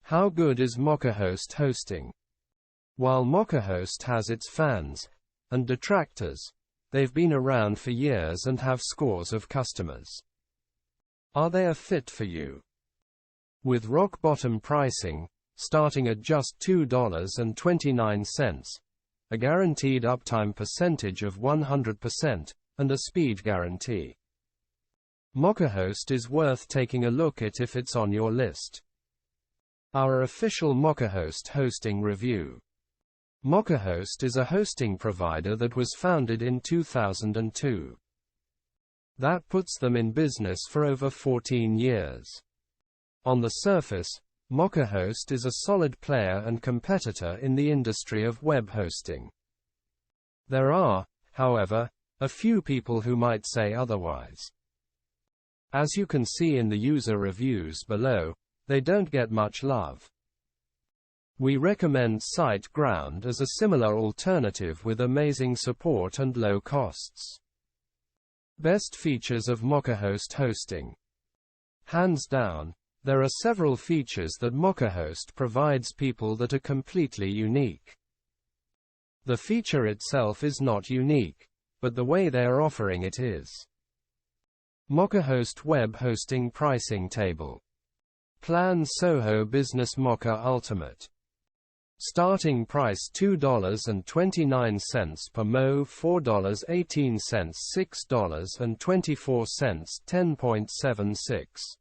How good is MochaHost hosting? While MochaHost has its fans and detractors, they've been around for years and have scores of customers. Are they a fit for you? With rock-bottom pricing, starting at just $2.29, a guaranteed uptime percentage of 100%, and a speed guarantee, MochaHost is worth taking a look at if it's on your list. Our official MochaHost hosting review. MochaHost is a hosting provider that was founded in 2002. That puts them in business for over 14 years. On the surface, MochaHost is a solid player and competitor in the industry of web hosting. There are, however, a few people who might say otherwise. As you can see in the user reviews below, they don't get much love. We recommend SiteGround as a similar alternative with amazing support and low costs. Best features of MochaHost hosting. Hands down, there are several features that MochaHost provides people that are completely unique. The feature itself is not unique, but the way they are offering it is. MochaHost Web Hosting Pricing Table. Plan Soho Business Mocha Ultimate. Starting price $2.29 per mo, $4.18, $6.24, 10.76.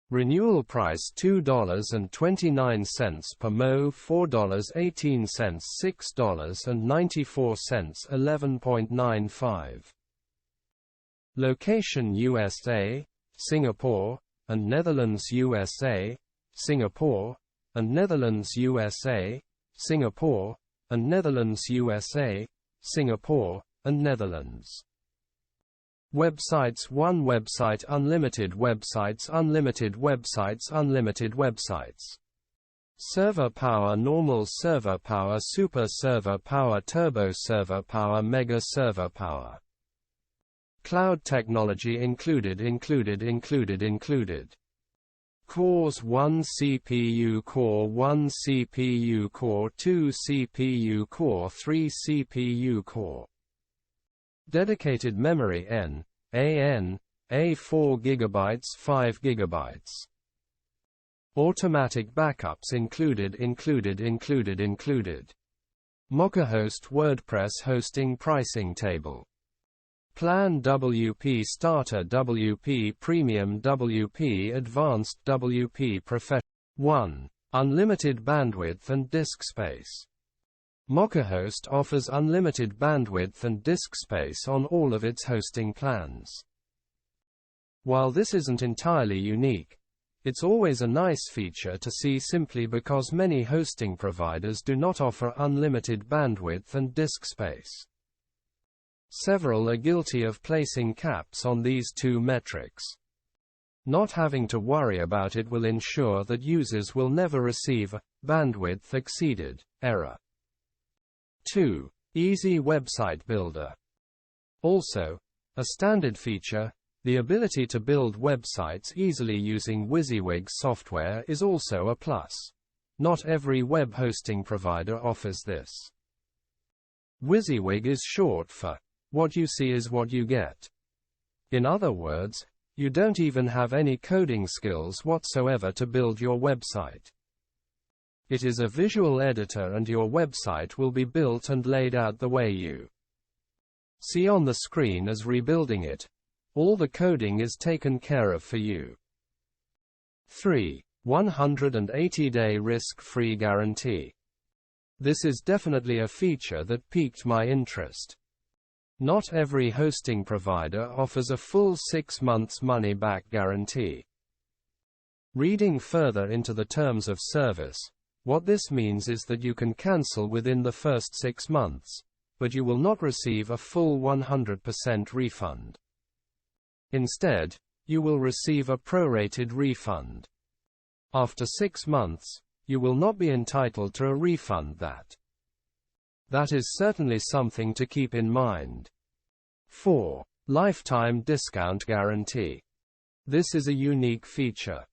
Renewal price $2.29 per mo, $4.18, $6.94, 11.95. Location USA, Singapore, and Netherlands USA, Singapore, and Netherlands USA, Singapore, and Netherlands USA, Singapore, and Netherlands. Websites 1 Website Unlimited Websites Unlimited Websites Unlimited Websites. Server power Normal server power Super server power Turbo server power Mega server power. Cloud technology included Cores 1 CPU Core 1 CPU Core 2 CPU Core 3 CPU Core. Dedicated memory N, A 4 GB 5 GB. Automatic backups included MochaHost WordPress hosting pricing table. Plan WP Starter WP Premium WP Advanced WP Professional. 1. Unlimited bandwidth and disk space. MochaHost offers unlimited bandwidth and disk space on all of its hosting plans. While this isn't entirely unique, it's always a nice feature to see simply because many hosting providers do not offer unlimited bandwidth and disk space. Several are guilty of placing caps on these two metrics. Not having to worry about it will ensure that users will never receive a bandwidth exceeded error. 2. Easy Website Builder. Also, a standard feature, the ability to build websites easily using WYSIWYG software is also a plus. Not every web hosting provider offers this. WYSIWYG is short for "what you see is what you get." In other words, you don't even have any coding skills whatsoever to build your website. It is a visual editor and your website will be built and laid out the way you see on the screen as rebuilding it. All the coding is taken care of for you. 3. 180-day risk-free guarantee. This is definitely a feature that piqued my interest. Not every hosting provider offers a full 6 months money-back guarantee. Reading further into the terms of service, what this means is that you can cancel within the first 6 months, but you will not receive a full 100% refund. Instead, you will receive a prorated refund. After 6 months, you will not be entitled to a refund that. That is certainly something to keep in mind. 4. Lifetime discount guarantee. This is a unique feature.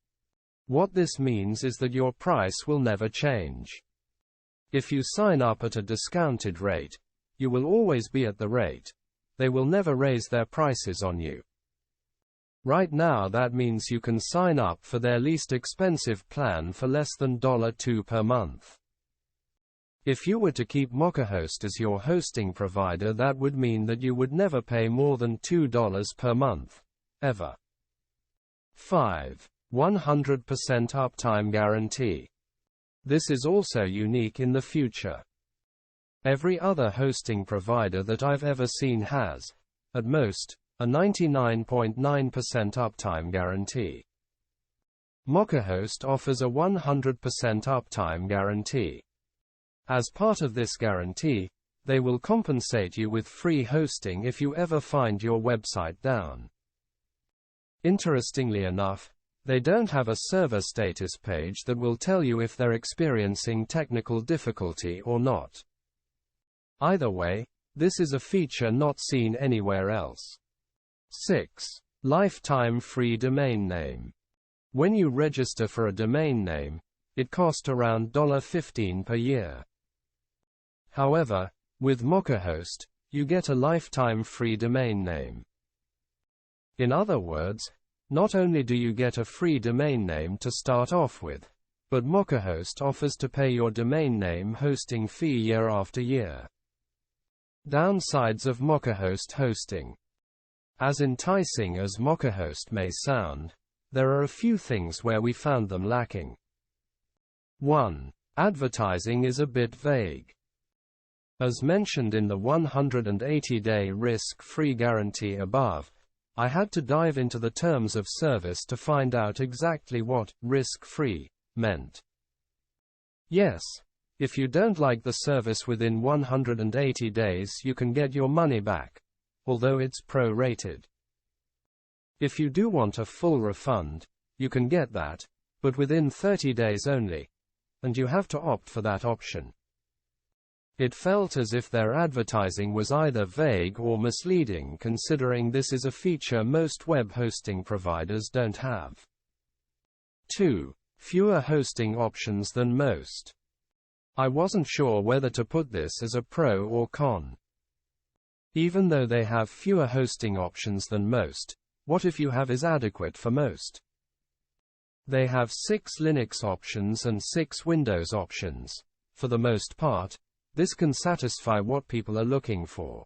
What this means is that your price will never change. If you sign up at a discounted rate, you will always be at the rate. They will never raise their prices on you. Right now that means you can sign up for their least expensive plan for less than $2 per month. If you were to keep MochaHost as your hosting provider, that would mean that you would never pay more than $2 per month, ever. 5. 100% uptime guarantee. This is also unique in the future. Every other hosting provider that I've ever seen has, at most, a 99.9% uptime guarantee. MochaHost offers a 100% uptime guarantee. As part of this guarantee, they will compensate you with free hosting if you ever find your website down. Interestingly enough, they don't have a server status page that will tell you if they're experiencing technical difficulty or not. Either way, this is a feature not seen anywhere else. 6. Lifetime free domain name. When you register for a domain name, it costs around $15 per year. However, with MochaHost, you get a lifetime free domain name. In other words, not only do you get a free domain name to start off with, but MochaHost offers to pay your domain name hosting fee year after year. Downsides of MochaHost hosting. As enticing as MochaHost may sound, there are a few things where we found them lacking. 1. Advertising is a bit vague. As mentioned in the 180-day risk-free guarantee above, I had to dive into the terms of service to find out exactly what risk-free meant. Yes, if you don't like the service within 180 days, you can get your money back, although it's pro-rated. If you do want a full refund, you can get that, but within 30 days only, and you have to opt for that option. It felt as if their advertising was either vague or misleading, considering this is a feature most web hosting providers don't have. 2. Fewer hosting options than most. I wasn't sure whether to put this as a pro or con. Even though they have fewer hosting options than most, what if you have is adequate for most? They have 6 Linux options and 6 Windows options. For the most part, this can satisfy what people are looking for.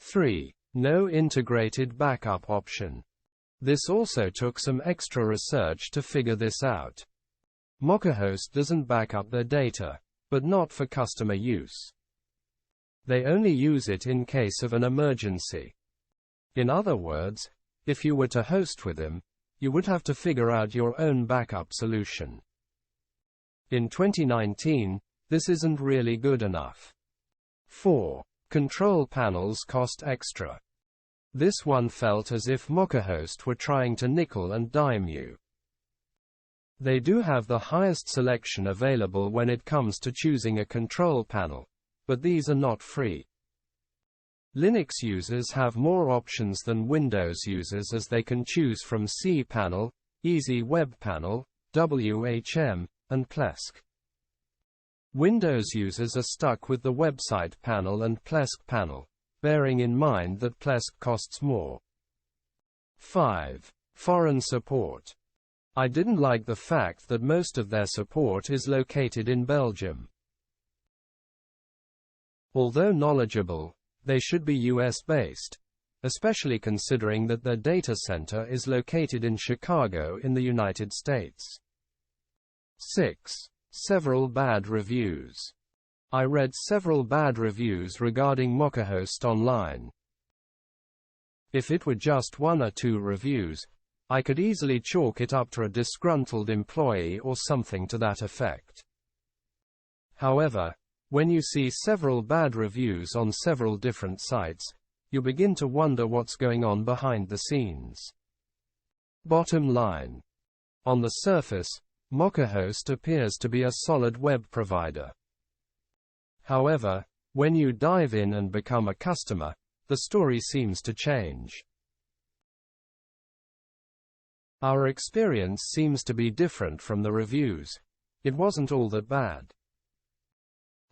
3. No integrated backup option. This also took some extra research to figure this out. MochaHost doesn't back up their data, but not for customer use. They only use it in case of an emergency. In other words, if you were to host with them, you would have to figure out your own backup solution. In 2019, this isn't really good enough. 4. Control panels cost extra. This one felt as if MochaHost were trying to nickel and dime you. They do have the highest selection available when it comes to choosing a control panel, but these are not free. Linux users have more options than Windows users, as they can choose from cPanel, Easy Web Panel, WHM, and Plesk. Windows users are stuck with the website panel and Plesk panel, bearing in mind that Plesk costs more. 5. Foreign support. I didn't like the fact that most of their support is located in Belgium. Although knowledgeable, they should be US-based, especially considering that their data center is located in Chicago in the United States. 6. Several bad reviews. I read several bad reviews regarding MochaHost online. If it were just 1 or 2 reviews, I could easily chalk it up to a disgruntled employee or something to that effect. However, when you see several bad reviews on several different sites, you begin to wonder what's going on behind the scenes. Bottom line. On the surface, MochaHost appears to be a solid web provider. However, when you dive in and become a customer, the story seems to change. Our experience seems to be different from the reviews. It wasn't all that bad.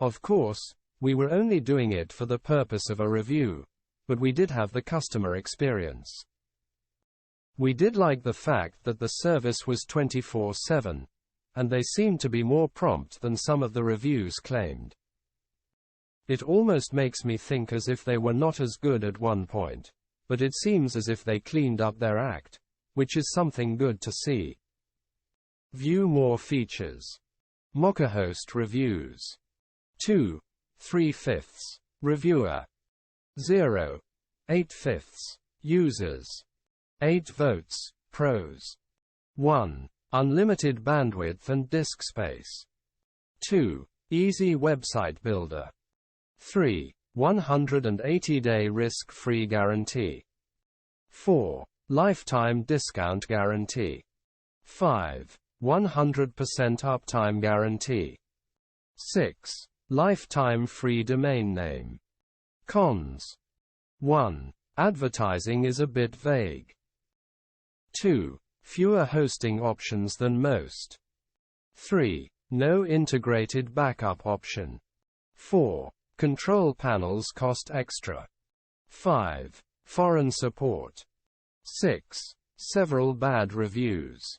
Of course, we were only doing it for the purpose of a review, but we did have the customer experience. We did like the fact that the service was 24/7, and they seemed to be more prompt than some of the reviews claimed. It almost makes me think as if they were not as good at one point, but it seems as if they cleaned up their act, which is something good to see. View more features. MochaHost reviews. 2. 3/5. Reviewer. 0. 8/5. Users. 8 votes. Pros. 1. Unlimited bandwidth and disk space. 2. Easy website builder. 3. 180-day risk-free guarantee. 4. Lifetime discount guarantee. 5. 100% uptime guarantee. 6. Lifetime free domain name. Cons. 1. Advertising is a bit vague. 2. Fewer hosting options than most. 3. No integrated backup option. 4. Control panels cost extra. 5. Foreign support. 6. Several bad reviews.